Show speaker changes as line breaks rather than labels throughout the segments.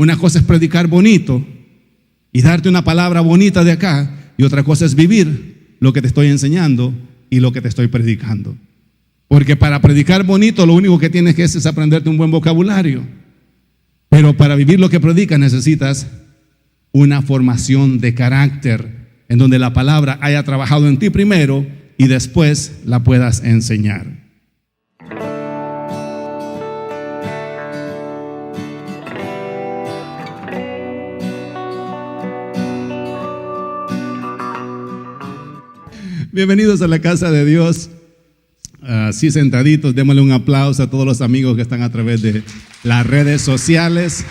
Una cosa es predicar bonito y darte una palabra bonita de acá, y otra cosa es vivir lo que te estoy enseñando y lo que te estoy predicando. Porque para predicar bonito lo único que tienes que es aprenderte un buen vocabulario. Pero para vivir lo que predicas necesitas una formación de carácter en donde la palabra haya trabajado en ti primero y después la puedas enseñar. Bienvenidos a la casa de Dios. Así sentaditos, démosle un aplauso a todos los amigos que están a través de las redes sociales.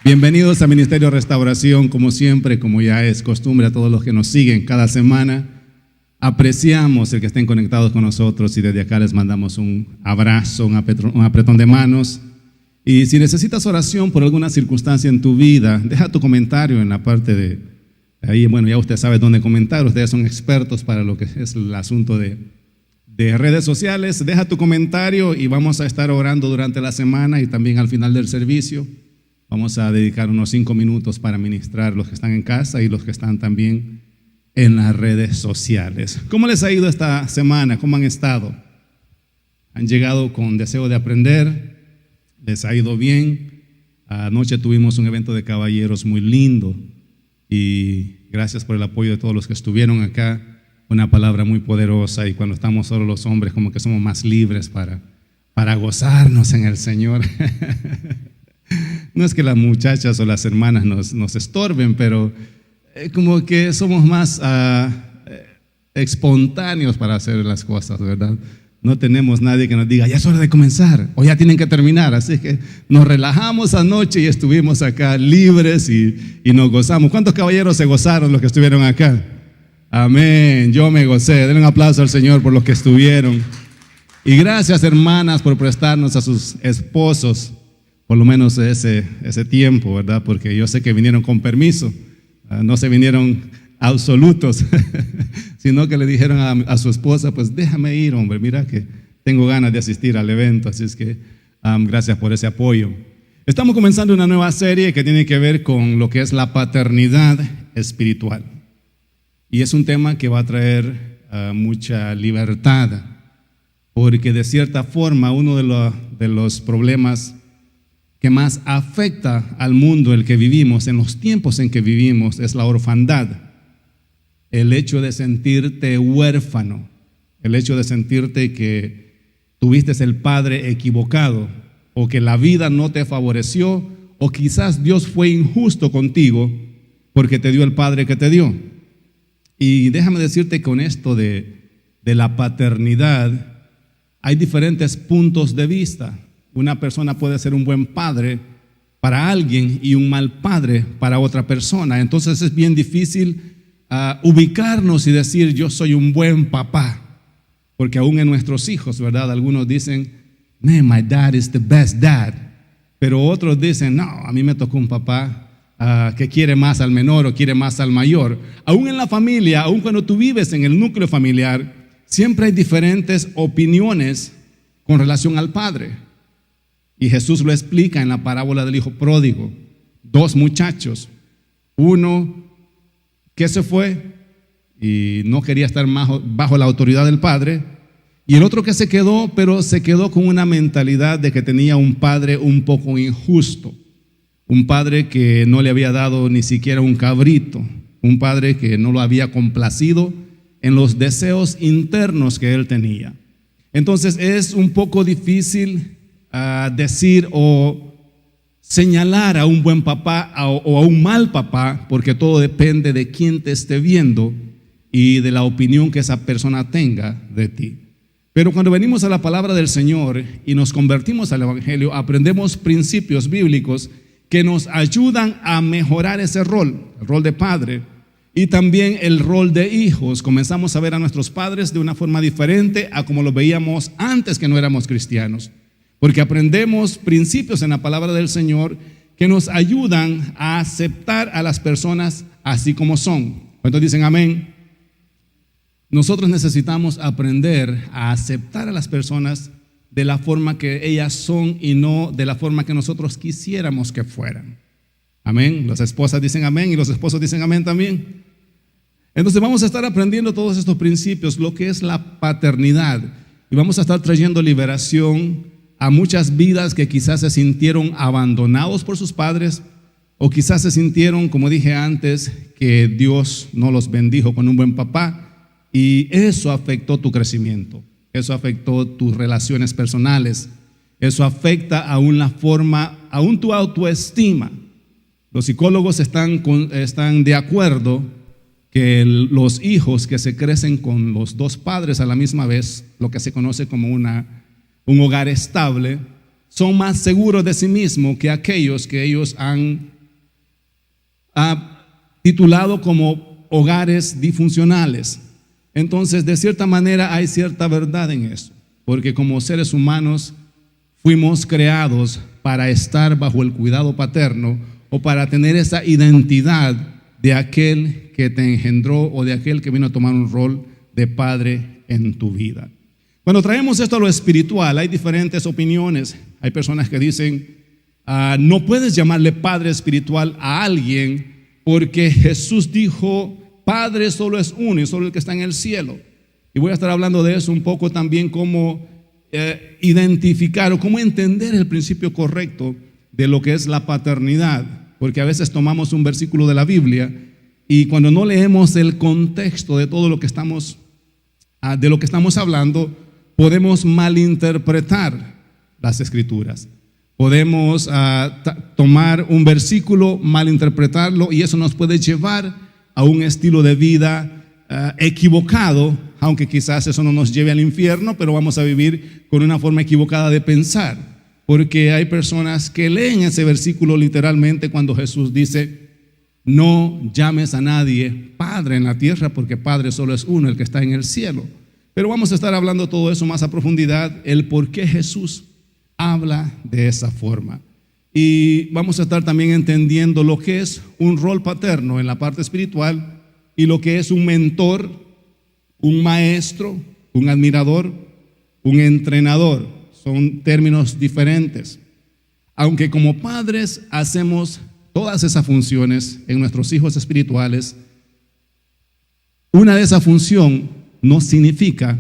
Bienvenidos a Ministerio Restauración, como siempre, como ya es costumbre, a todos los que nos siguen cada semana. Apreciamos el que estén conectados con nosotros y desde acá les mandamos un abrazo, un apretón de manos. Y si necesitas oración por alguna circunstancia en tu vida, deja tu comentario en la parte de ahí. Bueno, ya usted sabe dónde comentar, ustedes son expertos para lo que es el asunto de redes sociales. Deja tu comentario y vamos a estar orando durante la semana y también al final del servicio. Vamos a dedicar unos 5 minutos para ministrar los que están en casa y los que están también en las redes sociales. ¿Cómo les ha ido esta semana? ¿Cómo han estado? ¿Han llegado con deseo de aprender? ¿Les ha ido bien? Anoche tuvimos un evento de caballeros muy lindo y gracias por el apoyo de todos los que estuvieron acá. Una palabra muy poderosa, y cuando estamos solo los hombres como que somos más libres para gozarnos en el Señor. No es que las muchachas o las hermanas nos estorben, pero como que somos más espontáneos para hacer las cosas, ¿verdad? No tenemos nadie que nos diga, ya es hora de comenzar, o ya tienen que terminar. Así que nos relajamos anoche y estuvimos acá libres y nos gozamos. ¿Cuántos caballeros se gozaron los que estuvieron acá? Amén, yo me gocé. Denle un aplauso al Señor por los que estuvieron. Y gracias, hermanas, por prestarnos a sus esposos por lo menos ese tiempo, ¿verdad? Porque yo sé que vinieron con permiso, no se vinieron absolutos, sino que le dijeron a su esposa, pues déjame ir, hombre, mira que tengo ganas de asistir al evento. Así es que gracias por ese apoyo. Estamos comenzando una nueva serie que tiene que ver con lo que es la paternidad espiritual. Y es un tema que va a traer mucha libertad, porque de cierta forma uno de los problemas que más afecta al mundo el que vivimos, en los tiempos en que vivimos, es la orfandad. El hecho de sentirte huérfano, el hecho de sentirte que tuviste el padre equivocado, o que la vida no te favoreció, o quizás Dios fue injusto contigo porque te dio el padre que te dio. Y déjame decirte con esto de la paternidad, hay diferentes puntos de vista. Una persona puede ser un buen padre para alguien y un mal padre para otra persona. Entonces es bien difícil ubicarnos y decir yo soy un buen papá, porque aún en nuestros hijos, ¿verdad? Algunos dicen, man, my dad is the best dad, pero otros dicen, no, a mí me tocó un papá que quiere más al menor o quiere más al mayor. Aún en la familia, aún cuando tú vives en el núcleo familiar, siempre hay diferentes opiniones con relación al padre. Y Jesús lo explica en la parábola del hijo pródigo. 2 muchachos, uno que se fue y no quería estar bajo la autoridad del padre, y el otro que se quedó, pero se quedó con una mentalidad de que tenía un padre un poco injusto. Un padre que no le había dado ni siquiera un cabrito, un padre que no lo había complacido en los deseos internos que él tenía. Entonces es un poco difícil decir o señalar a un buen papá o a un mal papá, porque todo depende de quién te esté viendo y de la opinión que esa persona tenga de ti. Pero cuando venimos a la palabra del Señor y nos convertimos al Evangelio, aprendemos principios bíblicos que nos ayudan a mejorar ese rol, el rol de padre y también el rol de hijos. Comenzamos a ver a nuestros padres de una forma diferente a como los veíamos antes que no éramos cristianos, porque aprendemos principios en la palabra del Señor que nos ayudan a aceptar a las personas así como son. ¿Cuántos dicen amén? Nosotros necesitamos aprender a aceptar a las personas de la forma que ellas son y no de la forma que nosotros quisiéramos que fueran. Amén. Las esposas dicen amén y los esposos dicen amén también. Entonces vamos a estar aprendiendo todos estos principios, lo que es la paternidad. Y vamos a estar trayendo liberación a muchas vidas que quizás se sintieron abandonados por sus padres, o quizás se sintieron, como dije antes, que Dios no los bendijo con un buen papá, y eso afectó tu crecimiento, eso afectó tus relaciones personales, eso afecta aún la forma, aún tu autoestima. Los psicólogos están de acuerdo que los hijos que se crecen con los dos padres a la misma vez, lo que se conoce como un hogar estable, son más seguros de sí mismos que aquellos que ellos han titulado como hogares disfuncionales. Entonces, de cierta manera hay cierta verdad en eso, porque como seres humanos fuimos creados para estar bajo el cuidado paterno o para tener esa identidad de aquel que te engendró o de aquel que vino a tomar un rol de padre en tu vida. Cuando traemos esto a lo espiritual, hay diferentes opiniones. Hay personas que dicen, no puedes llamarle padre espiritual a alguien porque Jesús dijo, Padre solo es uno y solo el que está en el cielo. Y voy a estar hablando de eso un poco también, cómo identificar o cómo entender el principio correcto de lo que es la paternidad, porque a veces tomamos un versículo de la Biblia y cuando no leemos el contexto de todo lo que estamos hablando, podemos malinterpretar las escrituras. Podemos tomar un versículo, malinterpretarlo, y eso nos puede llevar a un estilo de vida equivocado, aunque quizás eso no nos lleve al infierno, pero vamos a vivir con una forma equivocada de pensar, porque hay personas que leen ese versículo literalmente cuando Jesús dice, no llames a nadie Padre en la tierra, porque Padre solo es uno, el que está en el cielo. Pero vamos a estar hablando todo eso más a profundidad, el por qué Jesús habla de esa forma. Y vamos a estar también entendiendo lo que es un rol paterno en la parte espiritual y lo que es un mentor, un maestro, un admirador, un entrenador. Son términos diferentes. Aunque como padres hacemos todas esas funciones en nuestros hijos espirituales, una de esas funciones no significa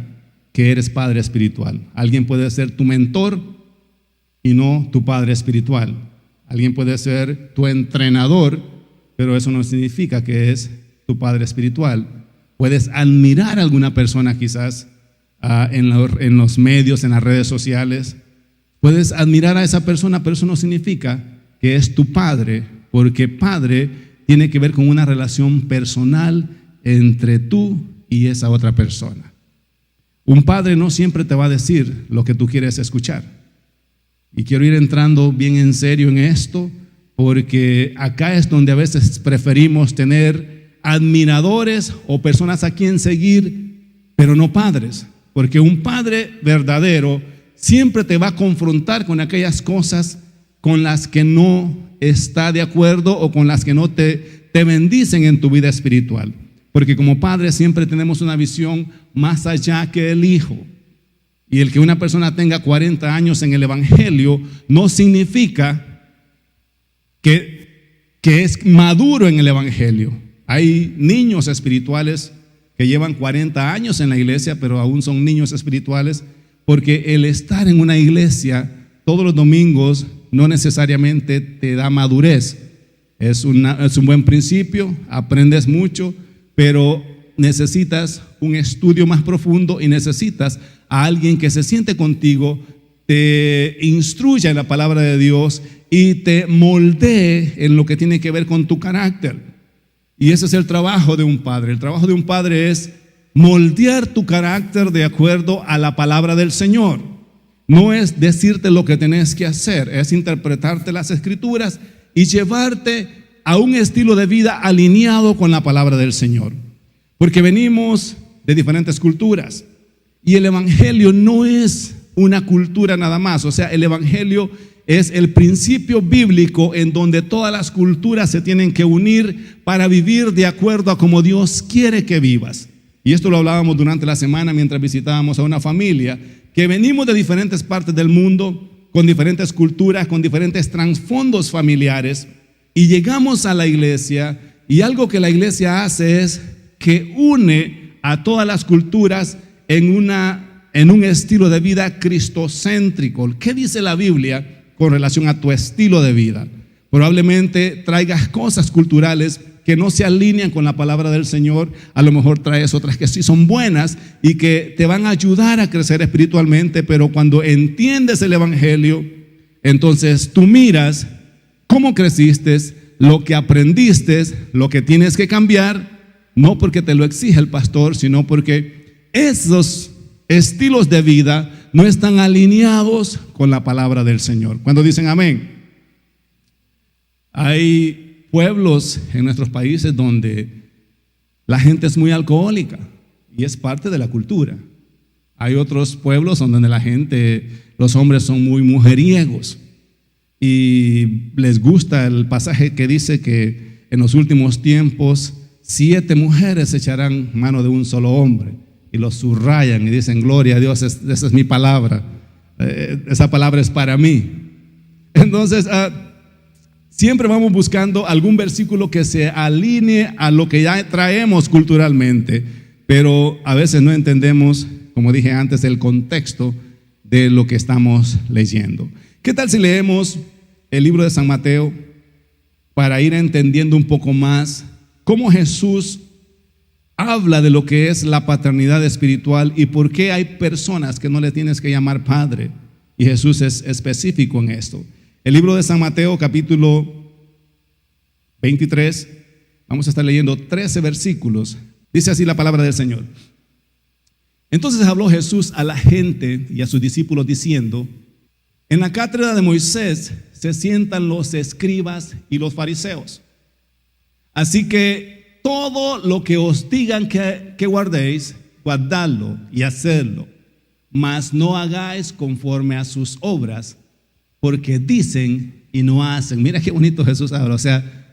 que eres padre espiritual. Alguien puede ser tu mentor y no tu padre espiritual. Alguien puede ser tu entrenador, pero eso no significa que es tu padre espiritual. Puedes admirar a alguna persona quizás en los medios, en las redes sociales. Puedes admirar a esa persona, pero eso no significa que es tu padre, porque padre tiene que ver con una relación personal entre tú y esa otra persona. Un padre no siempre te va a decir lo que tú quieres escuchar. Y quiero ir entrando bien en serio en esto, porque acá es donde a veces preferimos tener admiradores o personas a quien seguir, pero no padres. Porque un padre verdadero siempre te va a confrontar con aquellas cosas con las que no está de acuerdo o con las que no te bendicen en tu vida espiritual. Porque como padres siempre tenemos una visión más allá que el hijo. Y el que una persona tenga 40 años en el evangelio no significa que es maduro en el evangelio. Hay niños espirituales que llevan 40 años en la iglesia, pero aún son niños espirituales, porque el estar en una iglesia todos los domingos no necesariamente te da madurez. Es un buen principio, aprendes mucho, pero necesitas un estudio más profundo y necesitas a alguien que se siente contigo, te instruya en la palabra de Dios y te moldee en lo que tiene que ver con tu carácter. Y ese es el trabajo de un padre. El trabajo de un padre es moldear tu carácter de acuerdo a la palabra del Señor. No es decirte lo que tenés que hacer, es interpretarte las escrituras y llevarte a un estilo de vida alineado con la palabra del Señor. Porque venimos de diferentes culturas y el evangelio no es una cultura nada más. O sea, el evangelio es el principio bíblico en donde todas las culturas se tienen que unir para vivir de acuerdo a como Dios quiere que vivas. Y esto lo hablábamos durante la semana mientras visitábamos a una familia que venimos de diferentes partes del mundo, con diferentes culturas, con diferentes trasfondos familiares, Y llegamos a la iglesia y algo que la iglesia hace es que une a todas las culturas en un estilo de vida cristocéntrico. ¿Qué dice la Biblia con relación a tu estilo de vida? Probablemente traigas cosas culturales que no se alinean con la palabra del Señor. A lo mejor traes otras que sí son buenas y que te van a ayudar a crecer espiritualmente, pero cuando entiendes el evangelio, entonces tú miras cómo creciste, lo que aprendiste, lo que tienes que cambiar, no porque te lo exige el pastor, sino porque esos estilos de vida no están alineados con la palabra del Señor. Cuando dicen amén. Hay pueblos en nuestros países donde la gente es muy alcohólica y es parte de la cultura. Hay otros pueblos donde la gente, los hombres son muy mujeriegos y les gusta el pasaje que dice que en los últimos tiempos 7 mujeres echarán mano de un solo hombre, y los subrayan y dicen gloria a Dios, esa es mi palabra, esa palabra es para mí. Entonces siempre vamos buscando algún versículo que se alinee a lo que ya traemos culturalmente, pero a veces no entendemos, como dije antes, el contexto de lo que estamos leyendo. ¿Qué tal si leemos el libro de San Mateo para ir entendiendo un poco más cómo Jesús habla de lo que es la paternidad espiritual y por qué hay personas que no le tienes que llamar padre? Y Jesús es específico en esto. El libro de San Mateo, capítulo 23, vamos a estar leyendo 13 versículos. Dice así la palabra del Señor. Entonces habló Jesús a la gente y a sus discípulos diciendo: en la cátedra de Moisés se sientan los escribas y los fariseos. Así que todo lo que os digan que guardéis, guardadlo y hacedlo, mas no hagáis conforme a sus obras, porque dicen y no hacen. Mira qué bonito Jesús habla. O sea,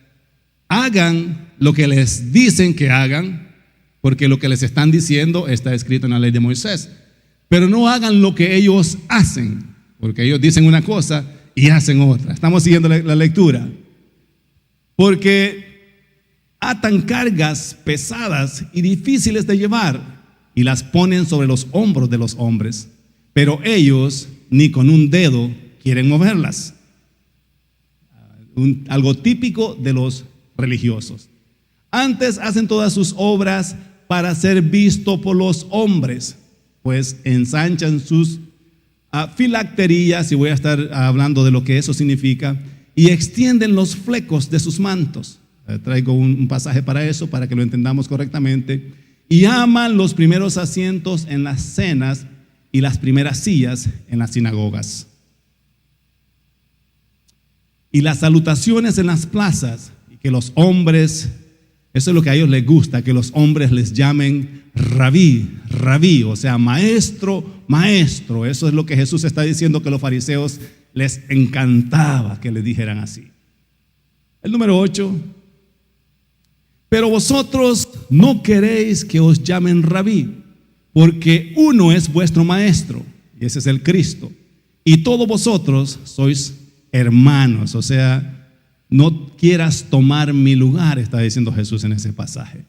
hagan lo que les dicen que hagan, porque lo que les están diciendo está escrito en la ley de Moisés. Pero no hagan lo que ellos hacen, porque ellos dicen una cosa y hacen otra. Estamos siguiendo la lectura. Porque atan cargas pesadas y difíciles de llevar y las ponen sobre los hombros de los hombres, pero ellos ni con un dedo quieren moverlas. Algo típico de los religiosos. Antes hacen todas sus obras para ser visto por los hombres, pues ensanchan sus filacterías, y voy a estar hablando de lo que eso significa, y extienden los flecos de sus mantos. Traigo un pasaje para eso, para que lo entendamos correctamente. Y aman los primeros asientos en las cenas y las primeras sillas en las sinagogas. Y las salutaciones en las plazas, y que los hombres, eso es lo que a ellos les gusta, que los hombres les llamen rabí, rabí, o sea, maestro, maestro. Eso es lo que Jesús está diciendo, que los fariseos les encantaba que les dijeran así. El número 8. Pero vosotros no queréis que os llamen rabí, porque uno es vuestro maestro, y ese es el Cristo, y todos vosotros sois hermanos. O sea, no quieras tomar mi lugar, está diciendo Jesús en ese pasaje.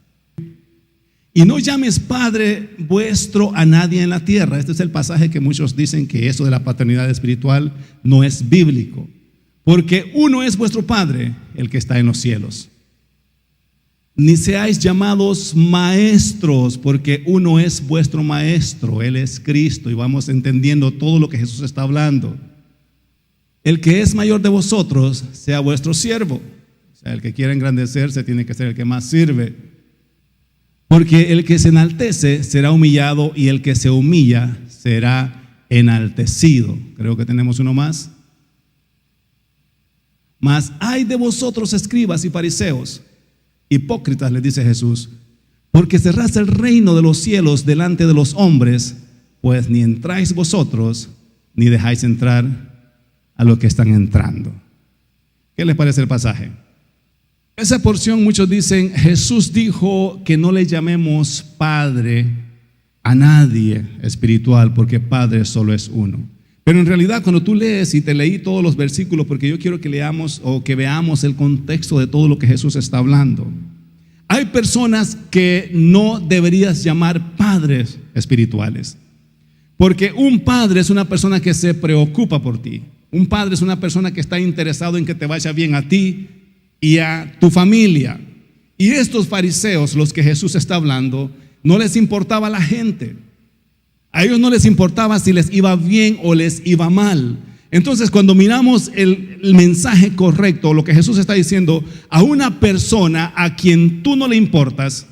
Y no llames padre vuestro a nadie en la tierra. Este es el pasaje que muchos dicen que eso de la paternidad espiritual no es bíblico, porque uno es vuestro Padre, el que está en los cielos. Ni seáis llamados maestros, porque uno es vuestro maestro, Él es Cristo. Y vamos entendiendo todo lo que Jesús está hablando. El que es mayor de vosotros sea vuestro siervo. O sea, el que quiera engrandecerse tiene que ser el que más sirve. Porque el que se enaltece será humillado, y el que se humilla será enaltecido. Creo que tenemos uno más. Mas ay de vosotros, escribas y fariseos, hipócritas, les dice Jesús, porque cerráis el reino de los cielos delante de los hombres, pues ni entráis vosotros, ni dejáis entrar a los que están entrando. ¿Qué les parece el pasaje? Esa porción, muchos dicen, Jesús dijo que no le llamemos padre a nadie espiritual, porque padre solo es uno. Pero en realidad cuando tú lees, y te leí todos los versículos porque yo quiero que leamos o que veamos el contexto de todo lo que Jesús está hablando. Hay personas que no deberías llamar padres espirituales, porque un padre es una persona que se preocupa por ti. Un padre es una persona que está interesado en que te vaya bien a ti y a tu familia. Y estos fariseos, los que Jesús está hablando, no les importaba la gente. A ellos no les importaba si les iba bien o les iba mal. Entonces, cuando miramos el mensaje correcto, lo que Jesús está diciendo, a una persona a quien tú no le importas,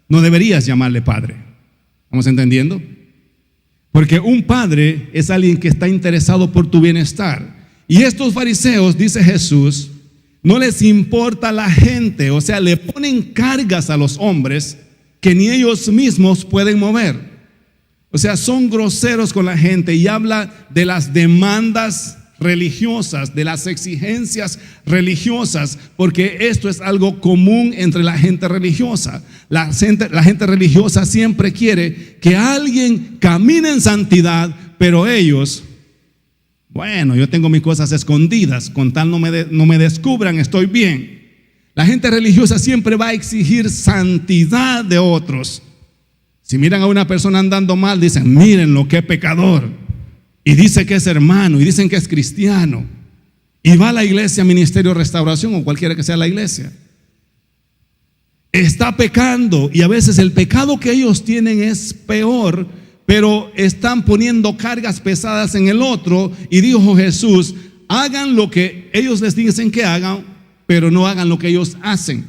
no deberías llamarle padre. ¿Vamos entendiendo? Porque un padre es alguien que está interesado por tu bienestar. Y estos fariseos, dice Jesús, no les importa la gente, o sea, le ponen cargas a los hombres que ni ellos mismos pueden mover. O sea, son groseros con la gente y habla de las demandas religiosas, de las exigencias religiosas, porque esto es algo común entre la gente religiosa. La gente religiosa siempre quiere que alguien camine en santidad, pero ellos, bueno, yo tengo mis cosas escondidas, con tal no me descubran, estoy bien. La gente religiosa siempre va a exigir santidad de otros. Si miran a una persona andando mal, dicen, mírenlo, qué pecador. Y dice que es hermano, y dicen que es cristiano. Y va a la iglesia, Ministerio Restauración o cualquiera que sea la iglesia. Está pecando, y a veces el pecado que ellos tienen es peor, pero están poniendo cargas pesadas en el otro. Y dijo Jesús, hagan lo que ellos les dicen que hagan, pero no hagan lo que ellos hacen.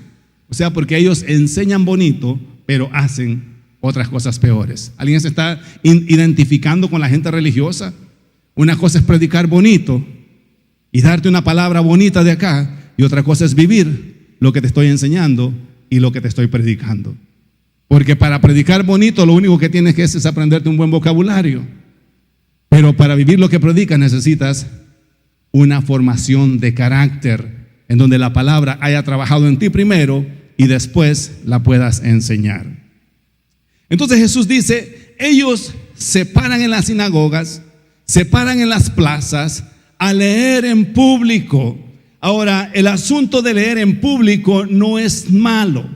O sea, porque ellos enseñan bonito, pero hacen otras cosas peores. ¿Alguien se está identificando con la gente religiosa? Una cosa es predicar bonito y darte una palabra bonita de acá, y otra cosa es vivir lo que te estoy enseñando y lo que te estoy predicando. Porque para predicar bonito lo único que tienes que es aprenderte un buen vocabulario, pero para vivir lo que predicas necesitas una formación de carácter en donde la palabra haya trabajado en ti primero y después la puedas enseñar. Entonces Jesús dice, ellos se paran en las sinagogas, se paran en las plazas a leer en público. Ahora, el asunto de leer en público no es malo,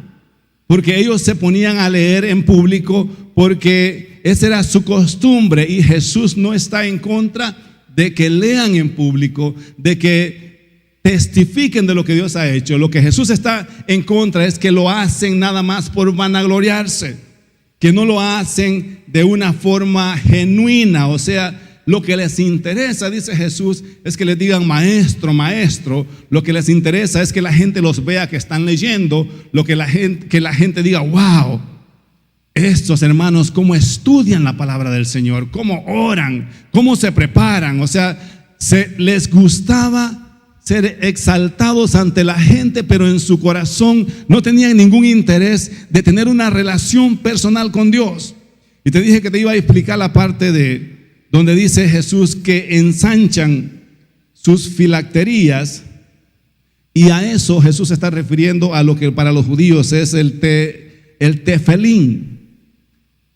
porque ellos se ponían a leer en público porque esa era su costumbre, y Jesús no está en contra de que lean en público, de que testifiquen de lo que Dios ha hecho. Lo que Jesús está en contra es que lo hacen nada más por vanagloriarse, que no lo hacen de una forma genuina. O sea, lo que les interesa, dice Jesús, es que les digan maestro, maestro. Lo que les interesa es que la gente los vea que están leyendo, que la gente diga, wow, estos hermanos cómo estudian la palabra del Señor, cómo oran, cómo se preparan. O sea, les gustaba ser exaltados ante la gente, pero en su corazón no tenían ningún interés de tener una relación personal con Dios. Y te dije que te iba a explicar la parte de donde dice Jesús que ensanchan sus filacterías, y a eso Jesús se está refiriendo a lo que para los judíos es el tefilín.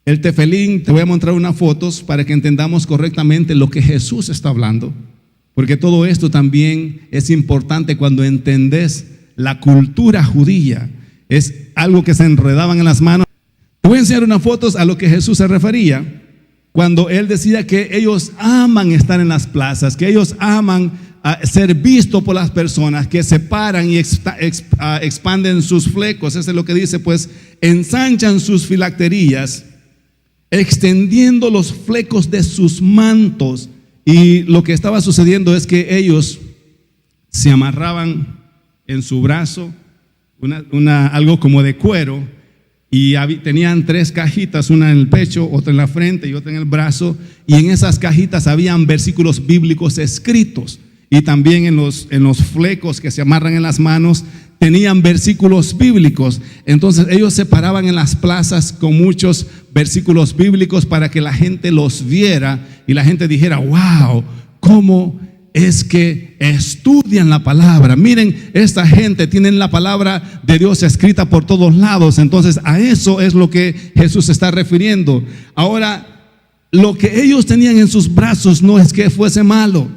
El tefilín, te voy a mostrar unas fotos para que entendamos correctamente lo que Jesús está hablando. Porque todo esto también es importante cuando entendés la cultura judía. Es algo que se enredaban en las manos. Te voy a enseñar unas fotos a lo que Jesús se refería cuando Él decía que ellos aman estar en las plazas, que ellos aman ser vistos por las personas, que se paran y expanden sus flecos. Eso es lo que dice, pues ensanchan sus filacterías, extendiendo los flecos de sus mantos. Y lo que estaba sucediendo es que ellos se amarraban en su brazo algo como de cuero, y tenían 3 cajitas, una en el pecho, otra en la frente y otra en el brazo, y en esas cajitas habían versículos bíblicos escritos, y también en los flecos que se amarran en las manos tenían versículos bíblicos. Entonces ellos se paraban en las plazas con muchos versículos bíblicos para que la gente los viera y la gente dijera, wow, ¿cómo es que estudian la palabra? Miren, esta gente tiene la palabra de Dios escrita por todos lados. Entonces a eso es lo que Jesús se está refiriendo. Ahora, lo que ellos tenían en sus brazos no es que fuese malo,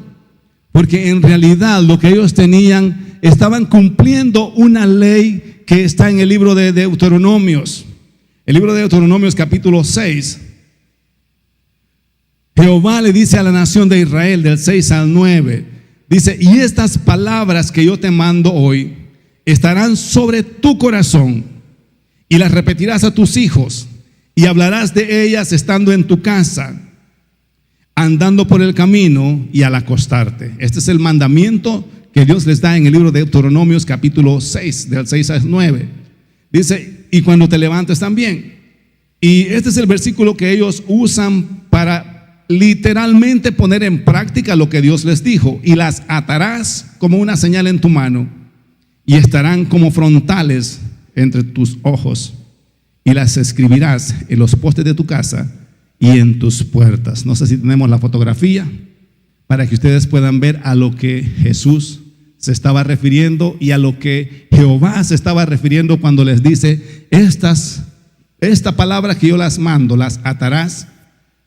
porque en realidad lo que ellos tenían, estaban cumpliendo una ley que está en el libro de Deuteronomios. El libro de Deuteronomios capítulo 6. Jehová le dice a la nación de Israel del 6 al 9, dice: y estas palabras que yo te mando hoy estarán sobre tu corazón, y las repetirás a tus hijos, y hablarás de ellas estando en tu casa, andando por el camino y al acostarte. Este es el mandamiento que Dios les da en el libro de Deuteronomios capítulo 6, del 6 al 9. Dice: y cuando te levantes también. Y este es el versículo que ellos usan para literalmente poner en práctica lo que Dios les dijo. Y las atarás como una señal en tu mano, y estarán como frontales entre tus ojos, y las escribirás en los postes de tu casa y en tus puertas. No sé si tenemos la fotografía para que ustedes puedan ver a lo que Jesús se estaba refiriendo y a lo que Jehová se estaba refiriendo cuando les dice: esta palabra que yo las mando, las atarás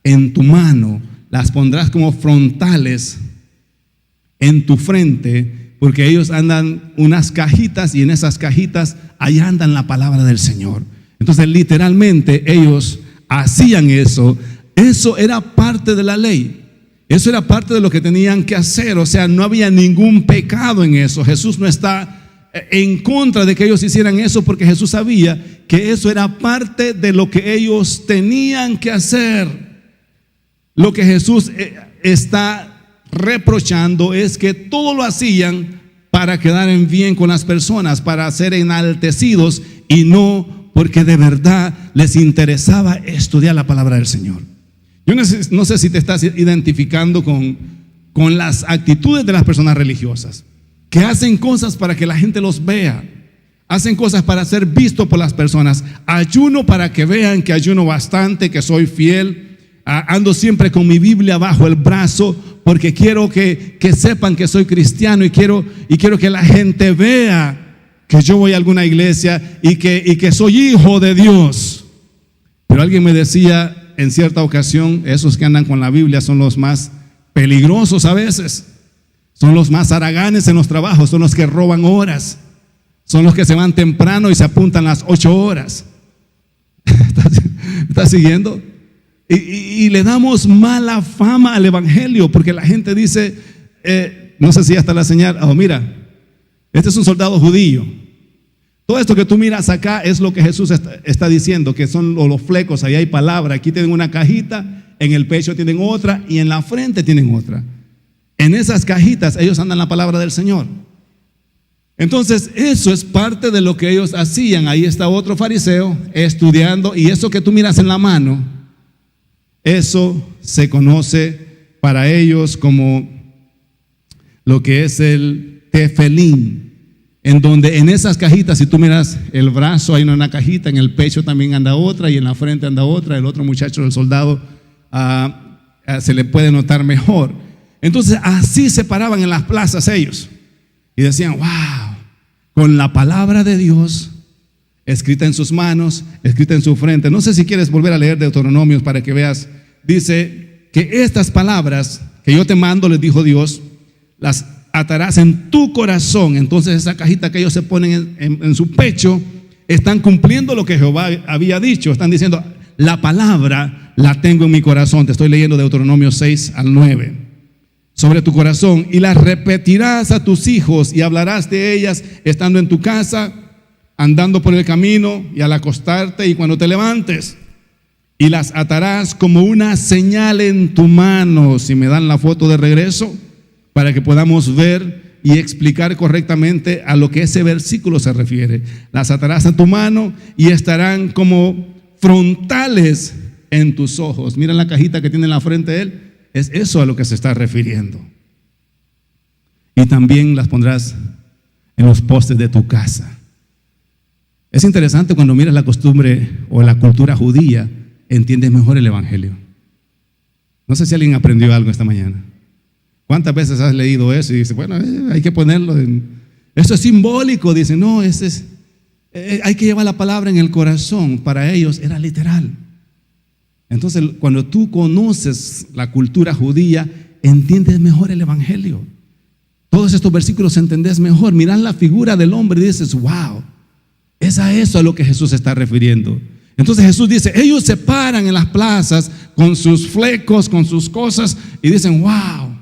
en tu mano, las pondrás como frontales en tu frente, porque ellos andan unas cajitas, y en esas cajitas ahí andan la palabra del Señor. Entonces literalmente ellos hacían eso. Eso era parte de la ley. Eso era parte de lo que tenían que hacer. O sea, no había ningún pecado en eso. Jesús no está en contra de que ellos hicieran eso, porque Jesús sabía que eso era parte de lo que ellos tenían que hacer. Lo que Jesús está reprochando es que todo lo hacían para quedar en bien con las personas, para ser enaltecidos, y no porque de verdad les interesaba estudiar la palabra del Señor. Yo no sé si te estás identificando con las actitudes de las personas religiosas, que hacen cosas para que la gente los vea, hacen cosas para ser visto por las personas. Ayuno para que vean que ayuno bastante, que soy fiel. Ando siempre con mi Biblia bajo el brazo, porque quiero que sepan que soy cristiano, y quiero que la gente vea que yo voy a alguna iglesia y que soy hijo de Dios. Pero alguien me decía en cierta ocasión: esos que andan con la Biblia son los más peligrosos a veces, son los más haraganes en los trabajos, son los que roban horas, son los que se van temprano y se apuntan las 8 horas. ¿Estás siguiendo? Y le damos mala fama al evangelio, porque la gente dice, no sé si ya está la señal: oh, mira, este es un soldado judío. Todo esto que tú miras acá es lo que Jesús está diciendo, que son los flecos. Ahí hay palabra. Aquí tienen una cajita, en el pecho tienen otra, y en la frente tienen otra. En esas cajitas ellos andan la palabra del Señor. Entonces eso es parte de lo que ellos hacían. Ahí está otro fariseo estudiando, y eso que tú miras en la mano, eso se conoce para ellos como lo que es el tefilín, en donde en esas cajitas, si tú miras el brazo, hay una cajita, en el pecho también anda otra, y en la frente anda otra. El otro muchacho, el soldado, se le puede notar mejor. Entonces así se paraban en las plazas ellos y decían: wow, con la palabra de Dios escrita en sus manos, escrita en su frente. No sé si quieres volver a leer Deuteronomios para que veas. Dice que estas palabras que yo te mando, les dijo Dios, las atarás en tu corazón. Entonces esa cajita que ellos se ponen en su pecho, están cumpliendo lo que Jehová había dicho. Están diciendo: la palabra la tengo en mi corazón. Te estoy leyendo Deuteronomio 6 al 9. Sobre tu corazón, y las repetirás a tus hijos, y hablarás de ellas estando en tu casa, andando por el camino y al acostarte y cuando te levantes. Y las atarás como una señal en tu mano. Si me dan la foto de regreso, para que podamos ver y explicar correctamente a lo que ese versículo se refiere. Las atarás en tu mano y estarán como frontales en tus ojos. Miren la cajita que tiene en la frente de él. Es eso a lo que se está refiriendo. Y también las pondrás en los postes de tu casa. Es interesante cuando miras la costumbre o la cultura judía, entiendes mejor el evangelio. No sé si alguien aprendió algo esta mañana. ¿Cuántas veces has leído eso y dices: bueno, hay que ponerlo esto es simbólico? Dicen: no, hay que llevar la palabra en el corazón. Para ellos era literal. Entonces, cuando tú conoces la cultura judía, entiendes mejor el evangelio. Todos estos versículos entendés mejor. Mirás la figura del hombre y dices, wow, es a eso a lo que Jesús se está refiriendo. Entonces Jesús dice, ellos se paran en las plazas con sus flecos, con sus cosas y dicen, wow.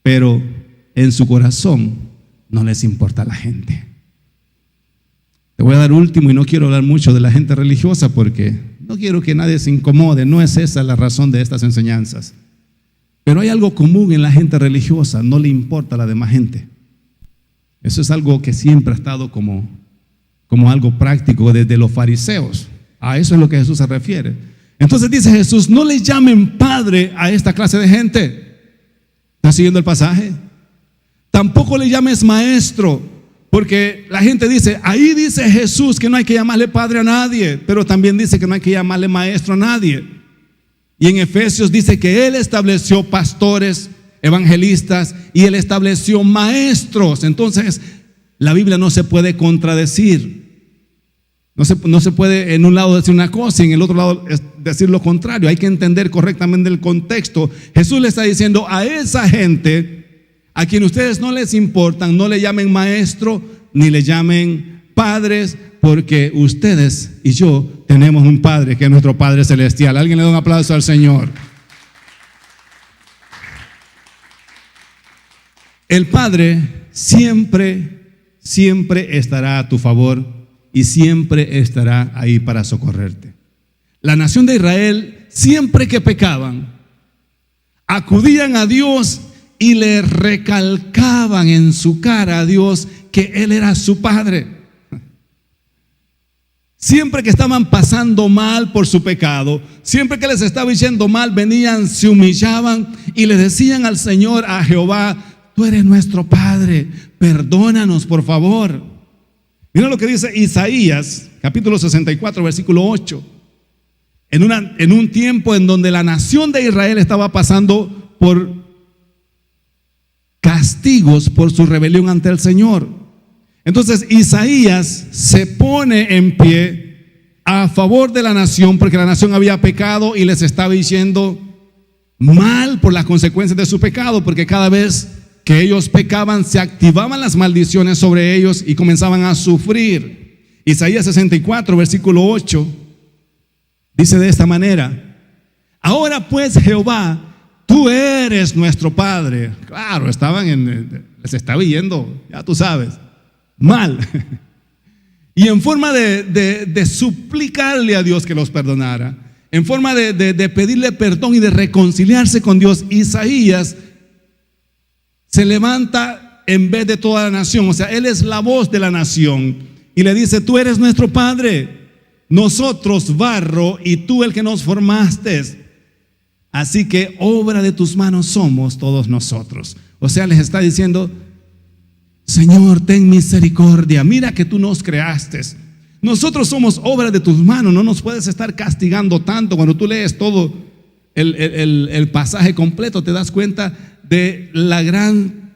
Pero en su corazón no les importa la gente. Te voy a dar último, y no quiero hablar mucho de la gente religiosa porque no quiero que nadie se incomode. No es esa la razón de estas enseñanzas. Pero hay algo común en la gente religiosa: no le importa a la demás gente. Eso es algo que siempre ha estado como algo práctico desde los fariseos. A eso es lo que Jesús se refiere. Entonces dice Jesús, no le llamen padre a esta clase de gente. ¿Estás siguiendo el pasaje? Tampoco le llames maestro, porque la gente dice, ahí dice Jesús que no hay que llamarle padre a nadie, pero también dice que no hay que llamarle maestro a nadie. Y en Efesios dice que Él estableció pastores, evangelistas, y Él estableció maestros. Entonces la Biblia no se puede contradecir. No se puede en un lado decir una cosa y en el otro lado decir lo contrario. Hay que entender correctamente el contexto. Jesús le está diciendo a esa gente, a quien ustedes no les importan, no le llamen maestro ni le llamen padres, porque ustedes y yo tenemos un Padre que es nuestro Padre Celestial. Alguien le da un aplauso al Señor. El Padre siempre estará a tu favor y siempre estará ahí para socorrerte. La nación de Israel, siempre que pecaban, acudían a Dios y le recalcaban en su cara a Dios que Él era su Padre. Siempre que estaban pasando mal por su pecado, siempre que les estaba yendo mal, venían, se humillaban y le decían al Señor, a Jehová, tú eres nuestro Padre, perdónanos por favor. Mira lo que dice Isaías, capítulo 64, versículo 8. En un tiempo en donde la nación de Israel estaba pasando por castigos por su rebelión ante el Señor. Entonces Isaías se pone en pie a favor de la nación, porque la nación había pecado y les estaba diciendo mal por las consecuencias de su pecado, porque cada vez que ellos pecaban se activaban las maldiciones sobre ellos y comenzaban a sufrir. Isaías 64, versículo 8 dice de esta manera: ahora pues, Jehová, tú eres nuestro Padre. Claro, les estaba yendo, ya tú sabes, mal. Y en forma de suplicarle a Dios que los perdonara, en forma de pedirle perdón y de reconciliarse con Dios, Isaías se levanta en vez de toda la nación. O sea, él es la voz de la nación y le dice: tú eres nuestro Padre, nosotros barro y tú el que nos formaste, así que obra de tus manos somos todos nosotros. O sea, les está diciendo: Señor, ten misericordia, mira que tú nos creaste, nosotros somos obra de tus manos, no nos puedes estar castigando tanto. Cuando tú lees todo el pasaje completo, te das cuenta de la gran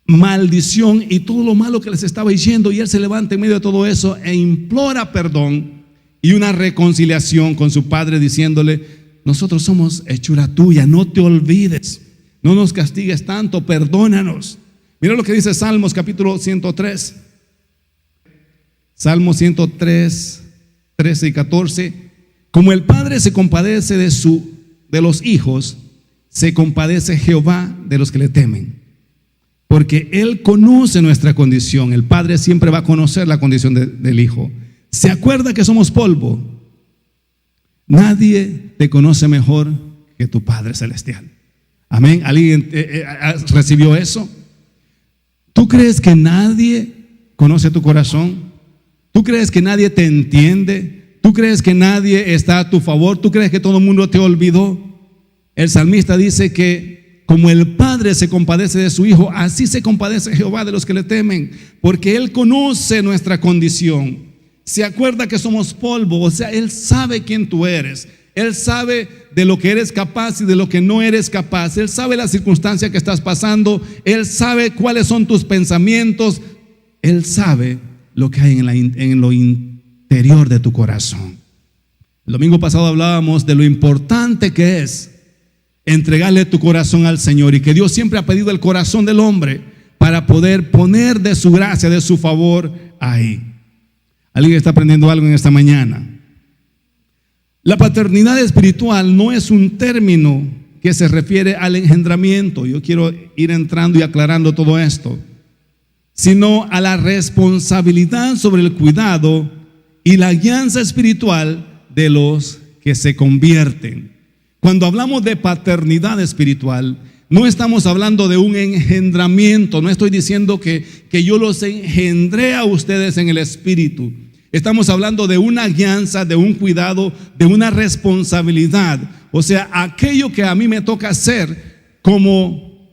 maldición y todo lo malo que les estaba diciendo, y él se levanta en medio de todo eso e implora perdón y una reconciliación con su Padre, diciéndole: nosotros somos hechura tuya, no te olvides, no nos castigues tanto, perdónanos. Mira lo que dice Salmos capítulo 103. Salmos 103, 13 y 14. Como el Padre se compadece de los hijos, se compadece Jehová de los que le temen, porque Él conoce nuestra condición. El Padre siempre va a conocer la condición del Hijo. Se acuerda que somos polvo. Nadie te conoce mejor que tu Padre Celestial. Amén. ¿Alguien recibió eso? ¿Tú crees que nadie conoce tu corazón? ¿Tú crees que nadie te entiende? ¿Tú crees que nadie está a tu favor? ¿Tú crees que todo el mundo te olvidó? El salmista dice que como el Padre se compadece de su Hijo, así se compadece Jehová de los que le temen, porque Él conoce nuestra condición. Se acuerda que somos polvo, o sea, Él sabe quién tú eres. Él sabe de lo que eres capaz y de lo que no eres capaz. Él sabe la circunstancia que estás pasando. Él sabe cuáles son tus pensamientos. Él sabe lo que hay en lo interior de tu corazón. El domingo pasado hablábamos de lo importante que es entregarle tu corazón al Señor, y que Dios siempre ha pedido el corazón del hombre para poder poner de su gracia, de su favor ahí. ¿Alguien está aprendiendo algo en esta mañana? La paternidad espiritual no es un término que se refiere al engendramiento. Yo quiero ir entrando y aclarando todo esto, sino a la responsabilidad sobre el cuidado y la guianza espiritual de los que se convierten. Cuando hablamos de paternidad espiritual, no estamos hablando de un engendramiento. No estoy diciendo que yo los engendré a ustedes en el espíritu. Estamos hablando de una guianza, de un cuidado, de una responsabilidad. O sea, aquello que a mí me toca hacer como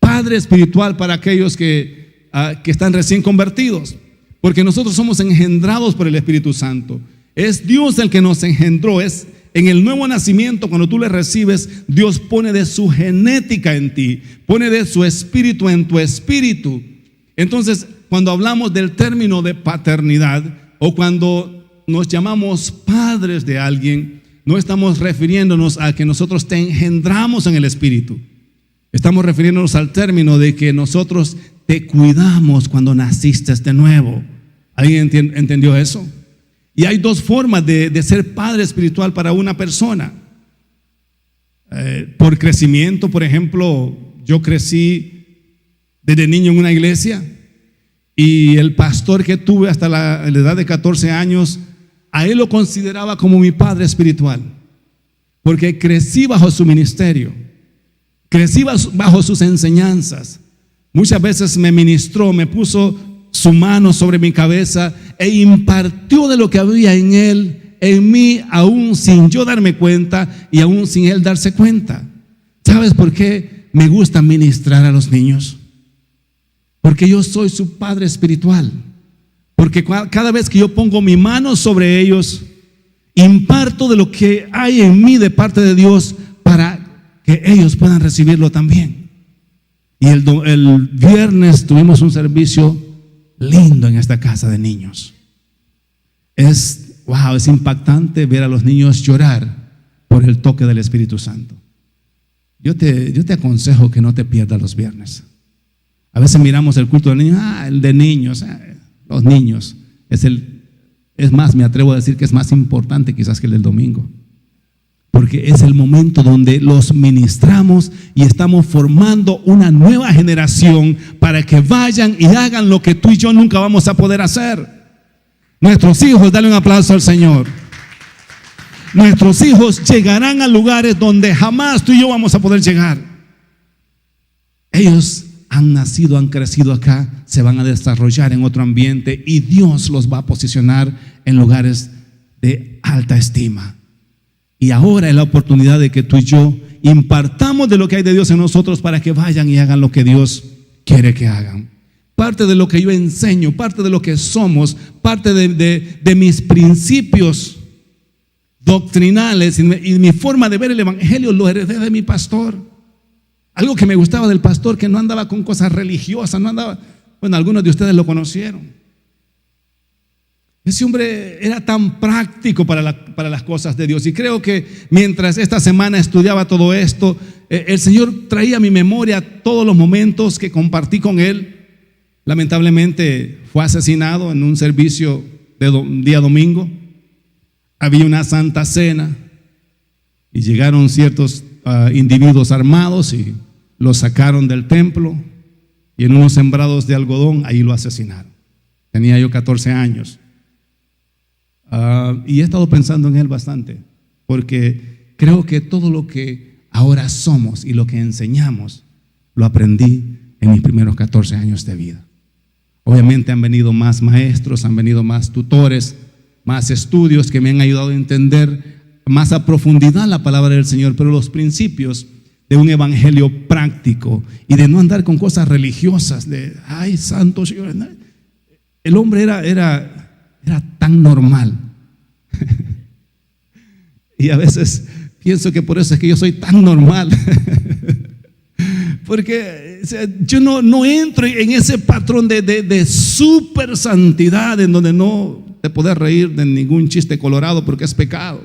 padre espiritual para aquellos que están recién convertidos. Porque nosotros somos engendrados por el Espíritu Santo. Es Dios el que nos engendró. Es en el nuevo nacimiento, cuando tú le recibes, Dios pone de su genética en ti, pone de su espíritu en tu espíritu. Entonces, cuando hablamos del término de paternidad, o cuando nos llamamos padres de alguien, no estamos refiriéndonos a que nosotros te engendramos en el espíritu. Estamos refiriéndonos al término de que nosotros te cuidamos cuando naciste de nuevo. ¿Alguien entendió eso? Y hay dos formas de ser padre espiritual para una persona. Por crecimiento, por ejemplo, yo crecí desde niño en una iglesia, y el pastor que tuve hasta la edad de 14 años, a él lo consideraba como mi padre espiritual, porque crecí bajo su ministerio, crecí bajo sus enseñanzas. Muchas veces me ministró, me puso su mano sobre mi cabeza e impartió de lo que había en él, en mí, aún sin yo darme cuenta y aún sin él darse cuenta. ¿Sabes por qué me gusta ministrar a los niños? Porque yo soy su padre espiritual. Porque cada vez que yo pongo mi mano sobre ellos, imparto de lo que hay en mí de parte de Dios para que ellos puedan recibirlo también. Y el viernes tuvimos un servicio lindo en esta casa de niños. Es impactante ver a los niños llorar por el toque del Espíritu Santo. Yo te aconsejo que no te pierdas los viernes. A veces miramos el culto de niños, el de niños, los niños. Es más, me atrevo a decir que es más importante quizás que el del domingo. Porque es el momento donde los ministramos y estamos formando una nueva generación para que vayan y hagan lo que tú y yo nunca vamos a poder hacer. Nuestros hijos, dale un aplauso al Señor. Nuestros hijos llegarán a lugares donde jamás tú y yo vamos a poder llegar. Ellos han nacido, han crecido acá, se van a desarrollar en otro ambiente y Dios los va a posicionar en lugares de alta estima. Y ahora es la oportunidad de que tú y yo impartamos de lo que hay de Dios en nosotros para que vayan y hagan lo que Dios quiere que hagan. Parte de lo que yo enseño, parte de lo que somos, parte de mis principios doctrinales y mi forma de ver el evangelio lo heredé de mi pastor. Algo que me gustaba del pastor, que no andaba con cosas religiosas, algunos de ustedes lo conocieron. Ese hombre era tan práctico para las cosas de Dios. Y creo que mientras esta semana estudiaba todo esto, el Señor traía a mi memoria todos los momentos que compartí con él. Lamentablemente fue asesinado en un servicio de día domingo. Había una santa cena y llegaron ciertos individuos armados y lo sacaron del templo, y en unos sembrados de algodón ahí lo asesinaron. Tenía yo 14 años. Y he estado pensando en él bastante, porque creo que todo lo que ahora somos y lo que enseñamos lo aprendí en mis primeros 14 años de vida. Obviamente han venido más maestros, han venido más tutores, más estudios que me han ayudado a entender más a profundidad la palabra del Señor, pero los principios de un evangelio práctico y de no andar con cosas religiosas de santo Señor. El hombre era tan normal. Y a veces pienso que por eso es que yo soy tan normal. Porque yo no entro en ese patrón de super santidad en donde no te puedes reír de ningún chiste colorado porque es pecado.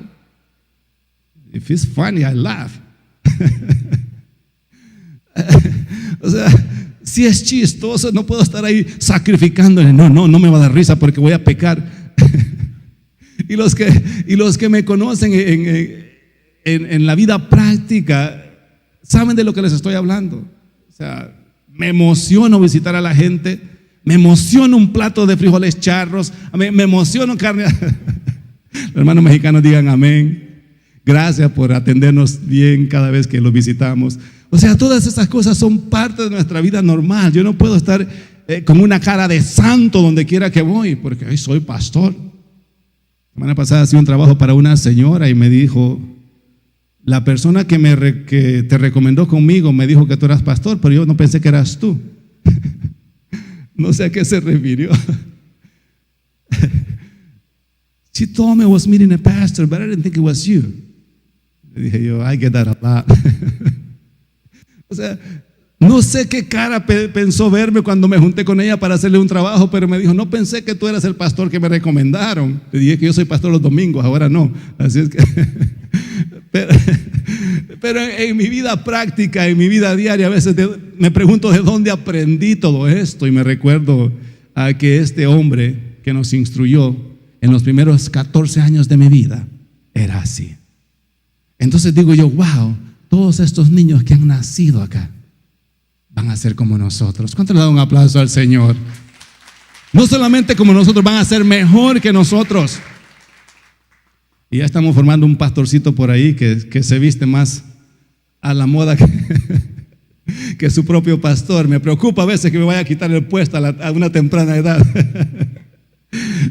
If it's funny, I laugh. O sea, si es chistoso, no puedo estar ahí sacrificándole. No me va a dar risa porque voy a pecar. Y los que me conocen en la vida práctica saben de lo que les estoy hablando. O sea, me emociono visitar a la gente, me emociona un plato de frijoles charros, me emociona carne. Los hermanos mexicanos digan amén. Gracias por atendernos bien cada vez que los visitamos. O sea, todas esas cosas son parte de nuestra vida normal. Yo no puedo estar con una cara de santo donde quiera que voy, porque hoy soy pastor. La semana pasada hacía un trabajo para una señora y me dijo: la persona que te recomendó conmigo me dijo que tú eras pastor, pero yo no pensé que eras tú. No sé a qué se refirió. She told me I was meeting a pastor, but I didn't think it was you. Le dije yo, I get that a lot. O sea, no sé qué cara pensó verme cuando me junté con ella para hacerle un trabajo, pero me dijo: no pensé que tú eras el pastor que me recomendaron. Le dije que yo soy pastor los domingos, ahora no. Así es que pero en mi vida práctica, en mi vida diaria, a veces me pregunto de dónde aprendí todo esto, y me recuerdo a que este hombre que nos instruyó en los primeros 14 años de mi vida era así. Entonces digo yo, wow, todos estos niños que han nacido acá van a ser como nosotros. ¿Cuánto le da un aplauso al Señor? No solamente como nosotros, van a ser mejor que nosotros. Y ya estamos formando un pastorcito por ahí que se viste más a la moda que su propio pastor. Me preocupa a veces que me vaya a quitar el puesto a una temprana edad.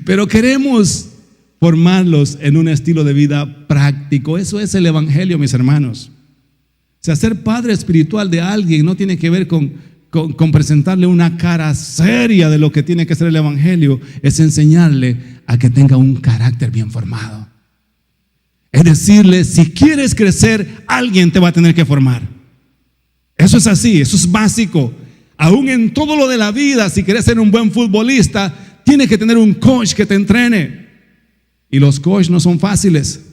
Pero queremos formarlos en un estilo de vida práctico. Eso es el evangelio, mis hermanos. O sea, ser padre espiritual de alguien no tiene que ver con presentarle una cara seria de lo que tiene que ser el evangelio. Es enseñarle a que tenga un carácter bien formado. Es decirle, si quieres crecer, alguien te va a tener que formar. Eso es así, eso es básico. Aún en todo lo de la vida, si quieres ser un buen futbolista, tienes que tener un coach que te entrene. Y los coaches no son fáciles.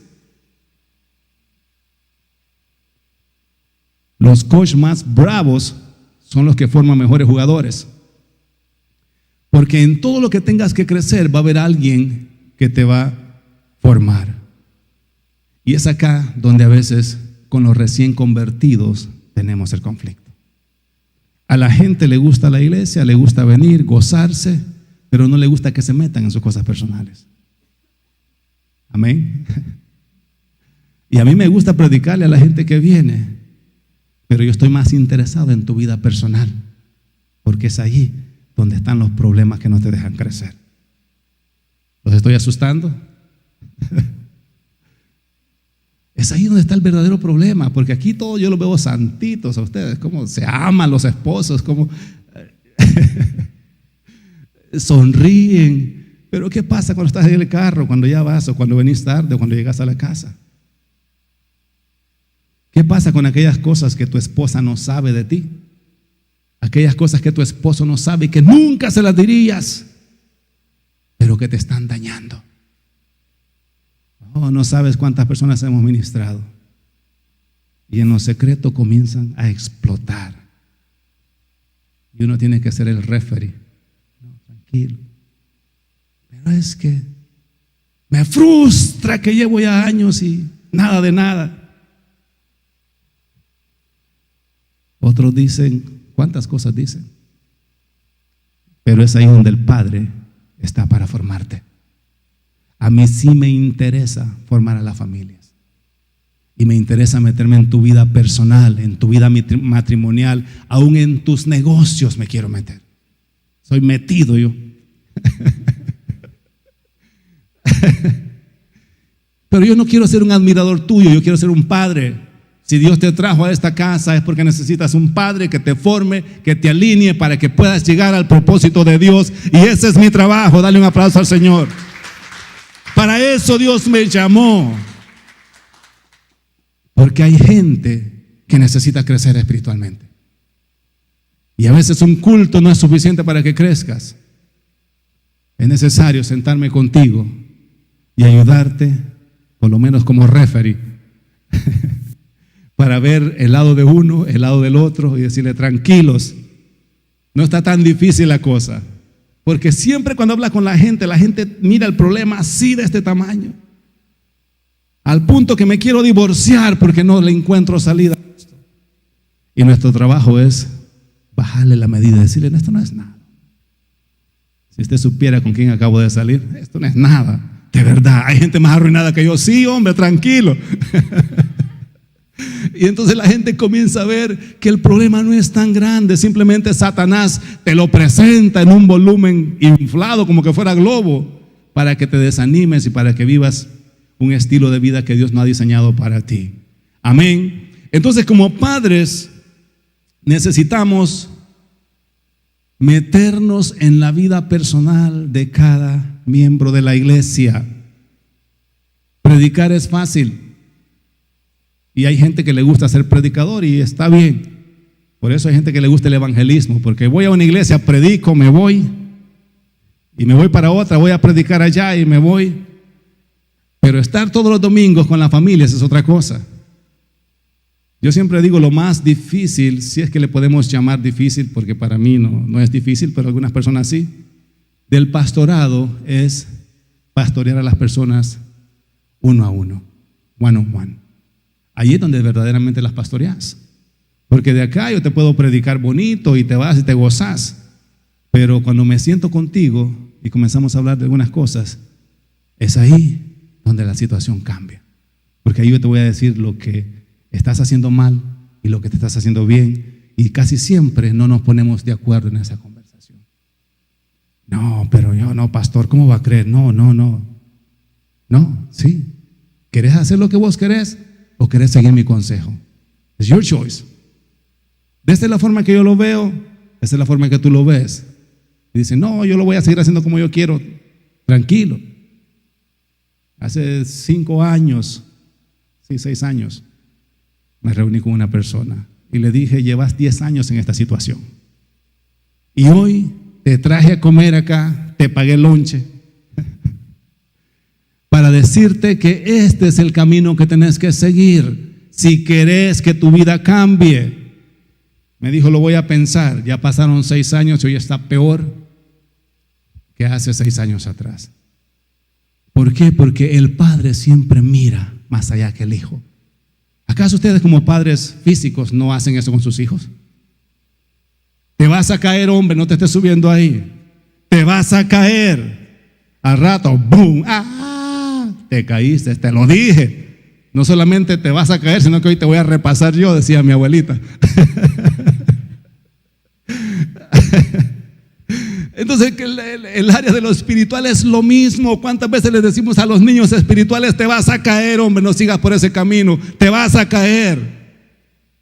Los coaches más bravos son los que forman mejores jugadores. Porque en todo lo que tengas que crecer va a haber alguien que te va a formar. Y es acá donde a veces con los recién convertidos tenemos el conflicto. A la gente le gusta la iglesia, le gusta venir, gozarse, pero no le gusta que se metan en sus cosas personales. Amén. Y a mí me gusta predicarle a la gente que viene, pero yo estoy más interesado en tu vida personal, porque es allí donde están los problemas que no te dejan crecer. ¿Los estoy asustando? Es ahí donde está el verdadero problema, porque aquí todos yo los veo santitos a ustedes, cómo se aman los esposos, cómo sonríen. Pero ¿qué pasa cuando estás en el carro, cuando ya vas, o cuando venís tarde, o cuando llegas a la casa? ¿Qué pasa con aquellas cosas que tu esposa no sabe de ti? Aquellas cosas que tu esposo no sabe y que nunca se las dirías, pero que te están dañando. Oh, no sabes cuántas personas hemos ministrado y en lo secreto comienzan a explotar. Y uno tiene que ser el referee. No, tranquilo. Pero es que me frustra que llevo ya años y nada de nada. Otros dicen, ¿cuántas cosas dicen? Pero es ahí donde el Padre está para formarte. A mí sí me interesa formar a las familias. Y me interesa meterme en tu vida personal, en tu vida matrimonial, aún en tus negocios me quiero meter. Soy metido yo. Pero yo no quiero ser un admirador tuyo, yo quiero ser un padre. Si Dios te trajo a esta casa es porque necesitas un padre que te forme, que te alinee para que puedas llegar al propósito de Dios. Y ese es mi trabajo. Dale un aplauso al Señor. Para eso Dios me llamó. Porque hay gente que necesita crecer espiritualmente. Y a veces un culto no es suficiente para que crezcas. Es necesario sentarme contigo y ayudarte, por lo menos como referee, para ver el lado de uno, el lado del otro y decirle, tranquilos, no está tan difícil la cosa. Porque siempre cuando habla con la gente mira el problema así de este tamaño. Al punto que me quiero divorciar porque no le encuentro salida. Y nuestro trabajo es bajarle la medida y decirle, esto no es nada. Si usted supiera con quién acabo de salir, esto no es nada. De verdad, hay gente más arruinada que yo. Sí, hombre, tranquilo. Y entonces la gente comienza a ver que el problema no es tan grande. Simplemente Satanás te lo presenta en un volumen inflado como que fuera globo, para que te desanimes y para que vivas un estilo de vida que Dios no ha diseñado para ti. Amén. Entonces, como padres necesitamos meternos en la vida personal de cada miembro de la iglesia. Predicar es fácil. Y hay gente que le gusta ser predicador y está bien. Por eso hay gente que le gusta el evangelismo, porque voy a una iglesia, predico, me voy y me voy para otra, voy a predicar allá y me voy. Pero estar todos los domingos con la familia es otra cosa. Yo siempre digo lo más difícil, si es que le podemos llamar difícil, porque para mí no es difícil, pero algunas personas sí, del pastorado es pastorear a las personas uno a uno, one on one. Allí es donde verdaderamente las pastoreas. Porque de acá yo te puedo predicar bonito y te vas y te gozas. Pero cuando me siento contigo y comenzamos a hablar de algunas cosas, es ahí donde la situación cambia. Porque ahí yo te voy a decir lo que estás haciendo mal y lo que te estás haciendo bien. Y casi siempre no nos ponemos de acuerdo en esa conversación. No, pero yo no, pastor, ¿cómo va a creer? No, sí. ¿Querés hacer lo que vos querés o querés seguir mi consejo? It's your choice. De esta es la forma que yo lo veo, esta es la forma que tú lo ves. Y dice, no, yo lo voy a seguir haciendo como yo quiero. Tranquilo. Hace 5 años, 6 años, me reuní con una persona y le dije, llevas 10 años en esta situación. Y hoy te traje a comer acá, te pagué el lonche, para decirte que este es el camino que tenés que seguir si querés que tu vida cambie. Me dijo, lo voy a pensar. Ya pasaron 6 años y hoy está peor que hace 6 años atrás. ¿Por qué? Porque el padre siempre mira más allá que el hijo. ¿Acaso ustedes como padres físicos no hacen eso con sus hijos? Te vas a caer, hombre, no te estés subiendo ahí. Te vas a caer. Al rato, ¡boom! ¡Ah! Te caíste, te lo dije. No solamente te vas a caer, sino que hoy te voy a repasar yo, decía mi abuelita. Entonces el área de lo espiritual es lo mismo. ¿Cuántas veces les decimos a los niños espirituales, te vas a caer, hombre, no sigas por ese camino, te vas a caer?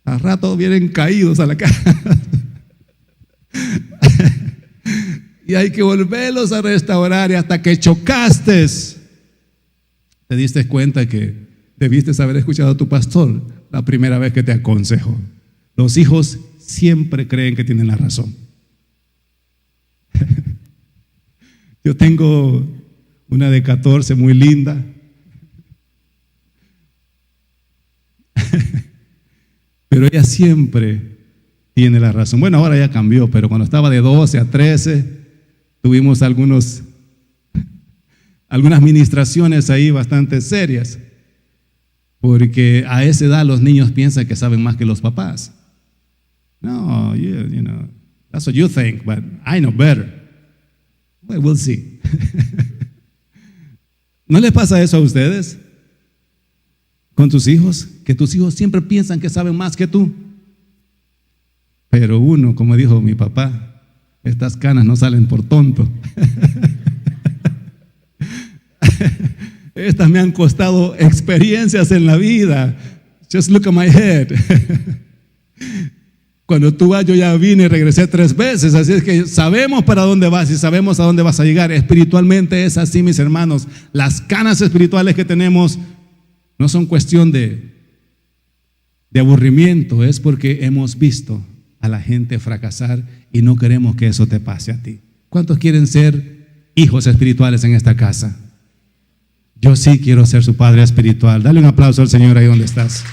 Al rato vienen caídos a la casa. Y hay que volverlos a restaurar, y hasta que chocaste te diste cuenta que debiste haber escuchado a tu pastor la primera vez que te aconsejó. Los hijos siempre creen que tienen la razón. Yo tengo una de 14 muy linda. Pero ella siempre tiene la razón. Bueno, ahora ya cambió, pero cuando estaba de 12 a 13 tuvimos algunas ministraciones ahí bastante serias. Porque a esa edad los niños piensan que saben más que los papás. No, you know, that's what you think, but I know better. Well, we'll see. ¿No les pasa eso a ustedes con tus hijos? Que tus hijos siempre piensan que saben más que tú. Pero uno, como dijo mi papá, estas canas no salen por tonto. Estas me han costado experiencias en la vida. Just look at my head. Cuando tú vas, yo ya vine y regresé 3 veces, así es que sabemos para dónde vas y sabemos a dónde vas a llegar. Espiritualmente es así, mis hermanos. Las canas espirituales que tenemos no son cuestión de aburrimiento, es porque hemos visto a la gente fracasar y no queremos que eso te pase a ti. ¿Cuántos quieren ser hijos espirituales en esta casa? Yo sí quiero ser su padre espiritual. Dale un aplauso al Señor ahí donde estás.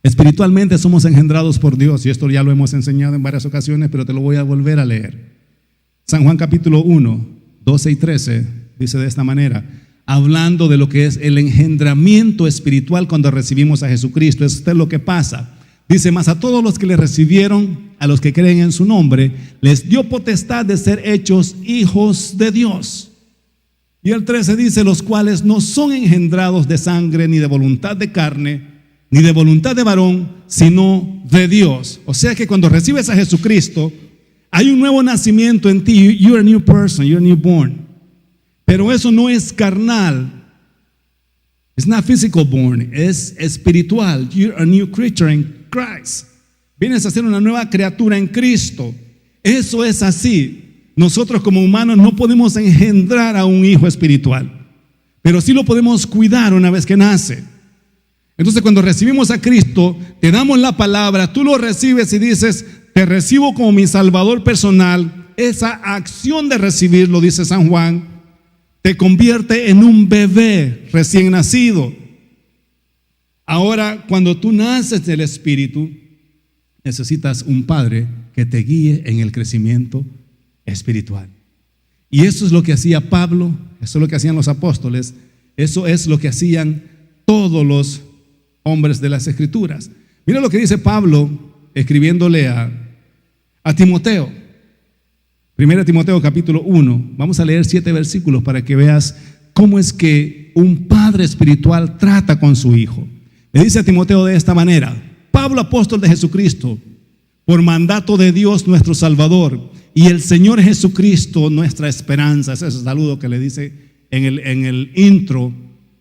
Espiritualmente somos engendrados por Dios, y esto ya lo hemos enseñado en varias ocasiones, pero te lo voy a volver a leer. San Juan capítulo 1, 12 y 13 dice de esta manera, hablando de lo que es el engendramiento espiritual cuando recibimos a Jesucristo. Esto es lo que pasa. Dice, mas a todos los que le recibieron, a los que creen en su nombre, les dio potestad de ser hechos hijos de Dios. Y el 13 dice, los cuales no son engendrados de sangre, ni de voluntad de carne, ni de voluntad de varón, sino de Dios. O sea que cuando recibes a Jesucristo, hay un nuevo nacimiento en ti. You're a new person, you're newborn. Pero eso no es carnal. It's not physical born, es espiritual. You're a new creature in Christ. Vienes a ser una nueva criatura en Cristo. Eso es así. Nosotros como humanos no podemos engendrar a un hijo espiritual, pero sí lo podemos cuidar una vez que nace. Entonces cuando recibimos a Cristo, te damos la palabra, tú lo recibes y dices, te recibo como mi Salvador personal. Esa acción de recibirlo, dice San Juan, te convierte en un bebé recién nacido. Ahora, cuando tú naces del Espíritu, necesitas un padre que te guíe en el crecimiento espiritual. Y eso es lo que hacía Pablo, eso es lo que hacían los apóstoles, eso es lo que hacían todos los hombres de las Escrituras. Mira lo que dice Pablo escribiéndole a Timoteo. 1 Timoteo capítulo 1. Vamos a leer 7 versículos para que veas cómo es que un padre espiritual trata con su hijo. Le dice a Timoteo de esta manera: Pablo, apóstol de Jesucristo, por mandato de Dios nuestro Salvador y el Señor Jesucristo nuestra esperanza. Ese es el saludo que le dice en el intro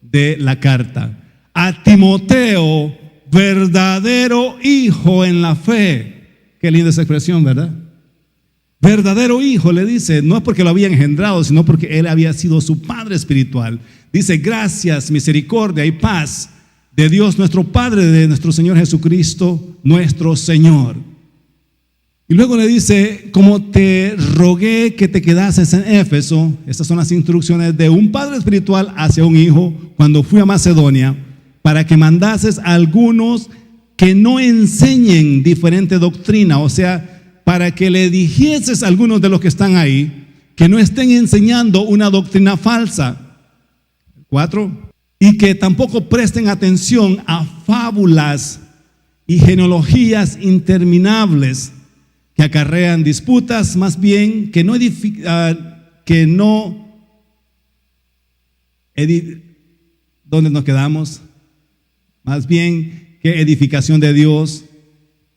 de la carta. A Timoteo, verdadero hijo en la fe. Qué linda esa expresión, ¿verdad? Verdadero hijo, le dice, no es porque lo había engendrado, sino porque él había sido su padre espiritual. Dice, gracias, misericordia y paz de Dios nuestro Padre, de nuestro Señor Jesucristo, nuestro Señor. Y luego le dice, como te rogué que te quedases en Éfeso. Estas son las instrucciones de un padre espiritual hacia un hijo cuando fui a Macedonia, para que mandases a algunos que no enseñen diferente doctrina. O sea, para que le dijeses a algunos de los que están ahí que no estén enseñando una doctrina falsa. 4. Y que tampoco presten atención a fábulas y genealogías interminables que acarrean disputas, más bien que no ¿dónde nos quedamos? Más bien que edificación de Dios,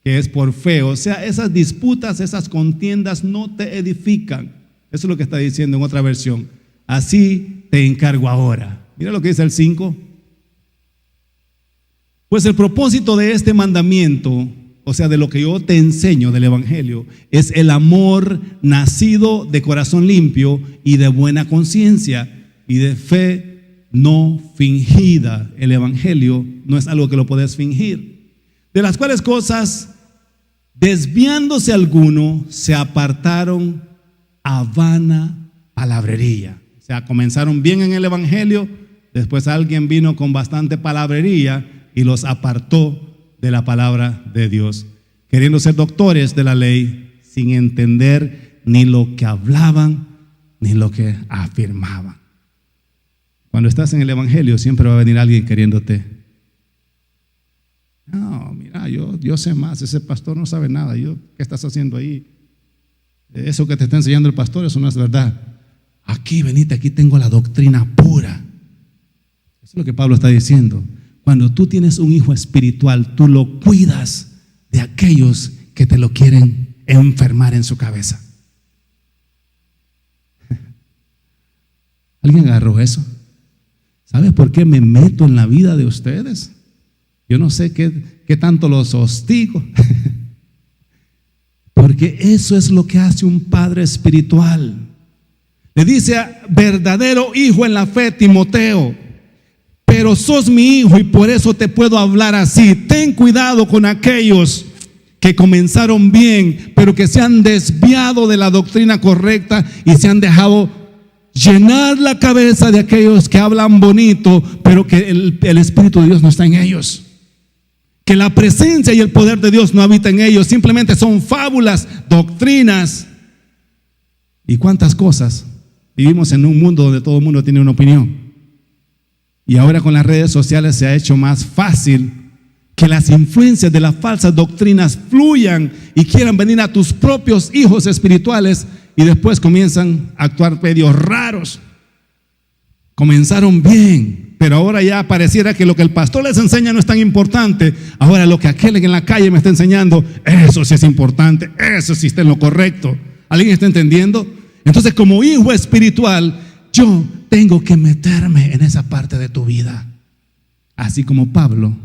que es por fe. O sea, esas disputas, esas contiendas no te edifican. Eso es lo que está diciendo en otra versión. Así te encargo ahora. Mira lo que dice el 5. Pues el propósito de este mandamiento, o sea, de lo que yo te enseño del Evangelio, es el amor nacido de corazón limpio y de buena conciencia y de fe no fingida. El Evangelio no es algo que lo puedes fingir. De las cuales cosas, desviándose alguno, se apartaron a vana palabrería. O sea, comenzaron bien en el Evangelio, después alguien vino con bastante palabrería y los apartó de la palabra de Dios, queriendo ser doctores de la ley, sin entender ni lo que hablaban ni lo que afirmaban. Cuando estás en el Evangelio, siempre va a venir alguien queriéndote. No, mira, yo sé más, ese pastor no sabe nada. ¿Qué estás haciendo ahí? Eso que te está enseñando el pastor, eso no es verdad. Aquí, venite, aquí tengo la doctrina pura. Eso es lo que Pablo está diciendo. Cuando tú tienes un hijo espiritual, tú lo cuidas de aquellos que te lo quieren enfermar en su cabeza. ¿Alguien agarró eso? ¿Sabes por qué me meto en la vida de ustedes? Yo no sé qué tanto los hostigo. Porque eso es lo que hace un padre espiritual. Le dice a verdadero hijo en la fe, Timoteo, pero sos mi hijo y por eso te puedo hablar así. Ten cuidado con aquellos que comenzaron bien, pero que se han desviado de la doctrina correcta y se han dejado llenar la cabeza de aquellos que hablan bonito, pero que el Espíritu de Dios no está en ellos. Que la presencia y el poder de Dios no habita en ellos. Simplemente son fábulas, doctrinas. ¿Y cuántas cosas? Vivimos en un mundo donde todo el mundo tiene una opinión. Y ahora con las redes sociales se ha hecho más fácil que las influencias de las falsas doctrinas fluyan y quieran venir a tus propios hijos espirituales y después comienzan a actuar medios raros. Comenzaron bien, pero ahora ya pareciera que lo que el pastor les enseña no es tan importante. Ahora lo que aquel en la calle me está enseñando, eso sí es importante, eso sí está en lo correcto. ¿Alguien está entendiendo? Entonces, como hijo espiritual, yo tengo que meterme en esa parte de tu vida, así como Pablo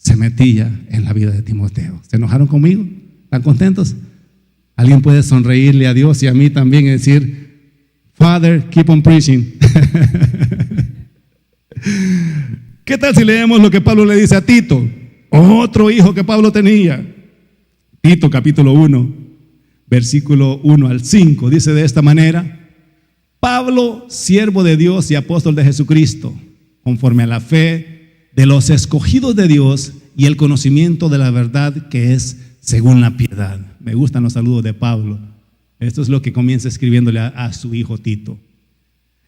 se metía en la vida de Timoteo. ¿Se enojaron conmigo? ¿Están contentos? Alguien puede sonreírle a Dios y a mí también y decir, Father, keep on preaching. ¿Qué tal si leemos lo que Pablo le dice a Tito? Otro hijo que Pablo tenía. Tito capítulo 1, versículo 1 al 5, dice de esta manera: Pablo, siervo de Dios y apóstol de Jesucristo, conforme a la fe de los escogidos de Dios y el conocimiento de la verdad que es según la piedad. Me gustan los saludos de Pablo. Esto es lo que comienza escribiéndole a su hijo Tito.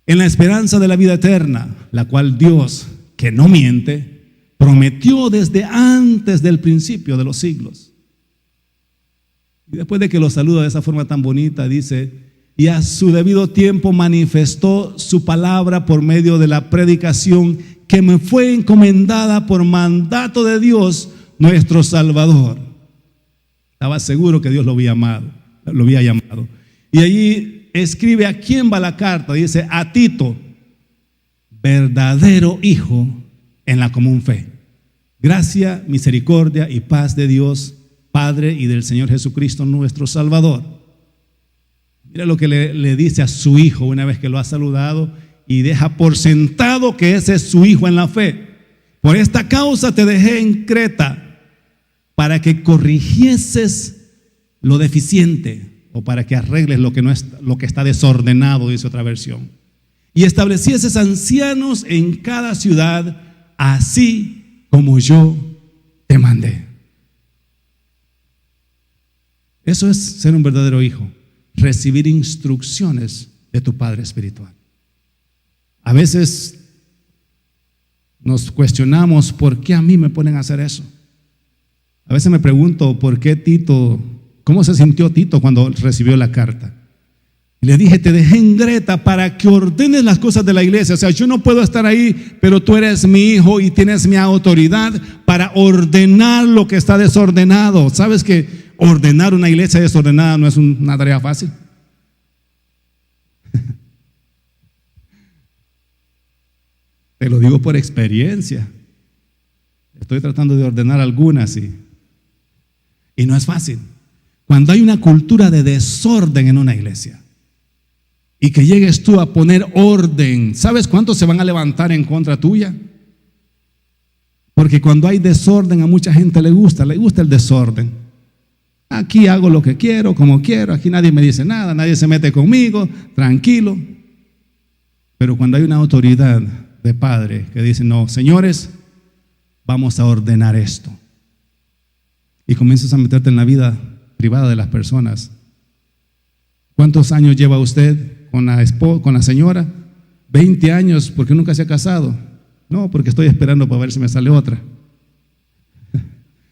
En la esperanza de la vida eterna, la cual Dios, que no miente, prometió desde antes del principio de los siglos. Y después de que lo saluda de esa forma tan bonita, dice: y a su debido tiempo manifestó su palabra por medio de la predicación que me fue encomendada por mandato de Dios nuestro Salvador. Estaba seguro que Dios lo había llamado. Y allí escribe a quién va la carta. Dice: a Tito, verdadero hijo en la común fe. Gracia, misericordia y paz de Dios Padre y del Señor Jesucristo nuestro Salvador. Mira lo que le dice a su hijo una vez que lo ha saludado y deja por sentado que ese es su hijo en la fe. Por esta causa te dejé en Creta para que corrigieses lo deficiente, o para que arregles lo que no es, lo que está desordenado, dice otra versión, y establecieses ancianos en cada ciudad, así como yo te mandé. Eso es ser un verdadero hijo, recibir instrucciones de tu Padre espiritual. A veces nos cuestionamos: ¿por qué a mí me ponen a hacer eso? A veces me pregunto por qué Tito, cómo se sintió Tito cuando recibió la carta. Y le dije: te dejé en Creta para que ordenes las cosas de la iglesia. O sea, yo no puedo estar ahí, pero tú eres mi hijo y tienes mi autoridad para ordenar lo que está desordenado. ¿Sabes que ordenar una iglesia desordenada no es una tarea fácil? Te lo digo por experiencia. Estoy tratando de ordenar algunas y no es fácil. Cuando hay una cultura de desorden en una iglesia y que llegues tú a poner orden, ¿sabes cuántos se van a levantar en contra tuya? Porque cuando hay desorden, a mucha gente le gusta el desorden. Aquí hago lo que quiero, como quiero, aquí nadie me dice nada, nadie se mete conmigo, tranquilo. Pero cuando hay una autoridad de padre que dice: no, señores, vamos a ordenar esto, y comienzas a meterte en la vida privada de las personas. ¿Cuántos años lleva usted con la señora? 20 años. ¿Por qué nunca se ha casado? No, porque estoy esperando para ver si me sale otra.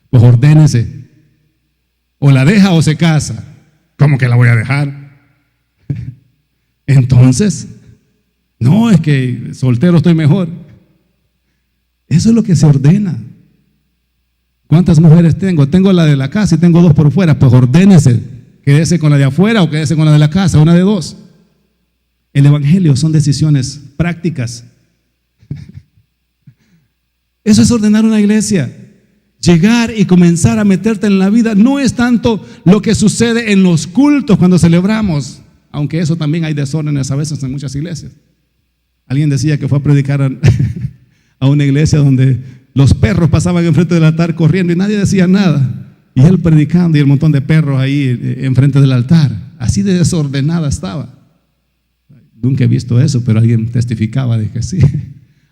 Pues ordénese. O la deja o se casa. ¿Cómo que la voy a dejar? Entonces, no, es que soltero estoy mejor. Eso es lo que se ordena. ¿Cuántas mujeres tengo? Tengo la de la casa y tengo 2 por fuera. Pues ordénese, quédese con la de afuera o quédese con la de la casa, una de 2. El evangelio son decisiones prácticas. Eso es ordenar una iglesia. Llegar y comenzar a meterte en la vida no es tanto lo que sucede en los cultos cuando celebramos, aunque eso también hay desórdenes a veces en muchas iglesias. Alguien decía que fue a predicar a una iglesia donde los perros pasaban enfrente del altar corriendo y nadie decía nada. Y él predicando y el montón de perros ahí enfrente del altar. Así de desordenada estaba. Nunca he visto eso, pero alguien testificaba de que sí.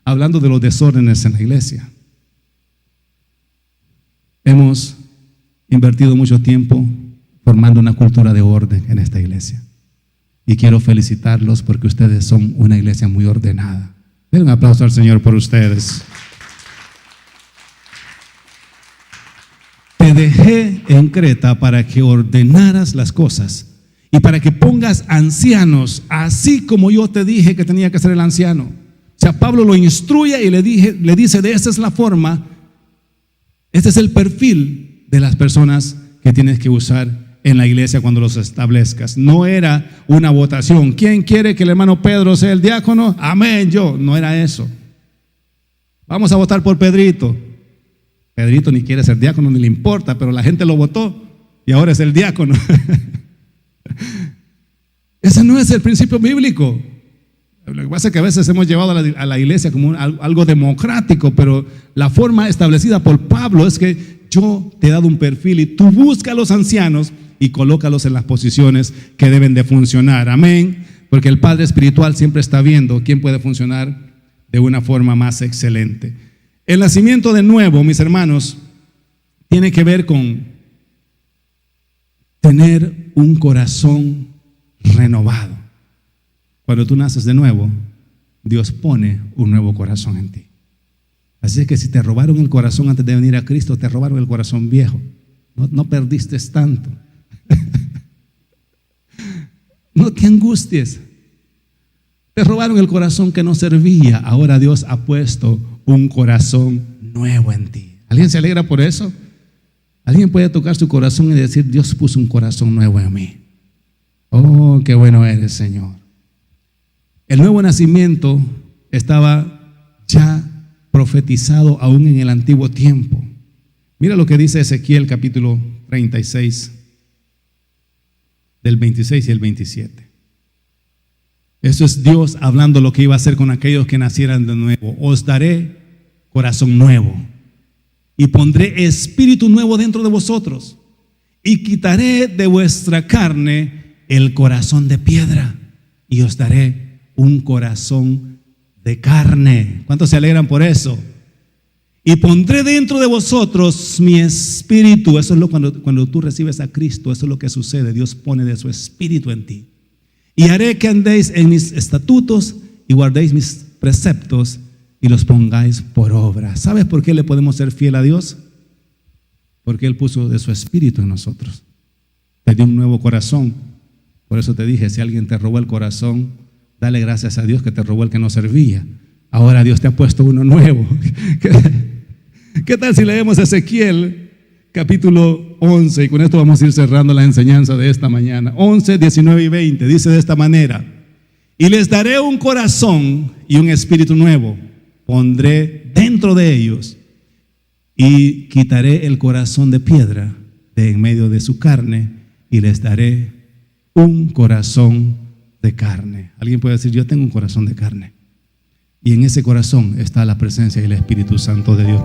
Hablando de los desórdenes en la iglesia. Hemos invertido mucho tiempo formando una cultura de orden en esta iglesia. Y quiero felicitarlos porque ustedes son una iglesia muy ordenada. Den un aplauso al Señor por ustedes. Te dejé en Creta para que ordenaras las cosas y para que pongas ancianos, así como yo te dije que tenía que ser el anciano. O sea, Pablo lo instruye y le dice, de esta es la forma, este es el perfil de las personas que tienes que usar en la iglesia cuando los establezcas. No era una votación. ¿Quién quiere que el hermano Pedro sea el diácono? Amén, yo. No era eso. Vamos a votar por Pedrito. Pedrito ni quiere ser diácono, ni le importa, pero la gente lo votó y ahora es el diácono. Ese no es el principio bíblico. Lo que pasa es que a veces hemos llevado a la iglesia como algo democrático, pero la forma establecida por Pablo es que yo te he dado un perfil y tú busca a los ancianos y colócalos en las posiciones que deben de funcionar. Amén. Porque el Padre Espiritual siempre está viendo quién puede funcionar de una forma más excelente. El nacimiento de nuevo, mis hermanos, tiene que ver con tener un corazón renovado. Cuando tú naces de nuevo, Dios pone un nuevo corazón en ti. Así es que si te robaron el corazón antes de venir a Cristo, te robaron el corazón viejo. No perdiste tanto. No te angusties. Te robaron el corazón que no servía. Ahora Dios ha puesto un corazón nuevo en ti. ¿Alguien se alegra por eso? Alguien puede tocar su corazón y decir, Dios puso un corazón nuevo en mí. Oh, qué bueno eres, Señor. El nuevo nacimiento estaba ya profetizado aún en el antiguo tiempo. Mira lo que dice Ezequiel capítulo 36, del 26 y el 27. Eso es Dios hablando lo que iba a hacer con aquellos que nacieran de nuevo. Os daré corazón nuevo y pondré espíritu nuevo dentro de vosotros y quitaré de vuestra carne el corazón de piedra y os daré un corazón de carne. ¿Cuántos se alegran por eso? Y pondré dentro de vosotros mi espíritu. Eso es cuando tú recibes a Cristo, eso es lo que sucede. Dios pone de su espíritu en ti. Y haré que andéis en mis estatutos y guardéis mis preceptos y los pongáis por obra. ¿Sabes por qué le podemos ser fiel a Dios? Porque Él puso de su espíritu en nosotros. Te dio un nuevo corazón. Por eso te dije, si alguien te robó el corazón, dale gracias a Dios que te robó el que no servía. Ahora Dios te ha puesto uno nuevo. ¿Qué tal si leemos Ezequiel capítulo 11? Y con esto vamos a ir cerrando la enseñanza de esta mañana. 11, 19 y 20. Dice de esta manera: y les daré un corazón y un espíritu nuevo. Pondré dentro de ellos y quitaré el corazón de piedra de en medio de su carne y les daré un corazón de carne. Alguien puede decir, yo tengo un corazón de carne. Y en ese corazón está la presencia del Espíritu Santo de Dios.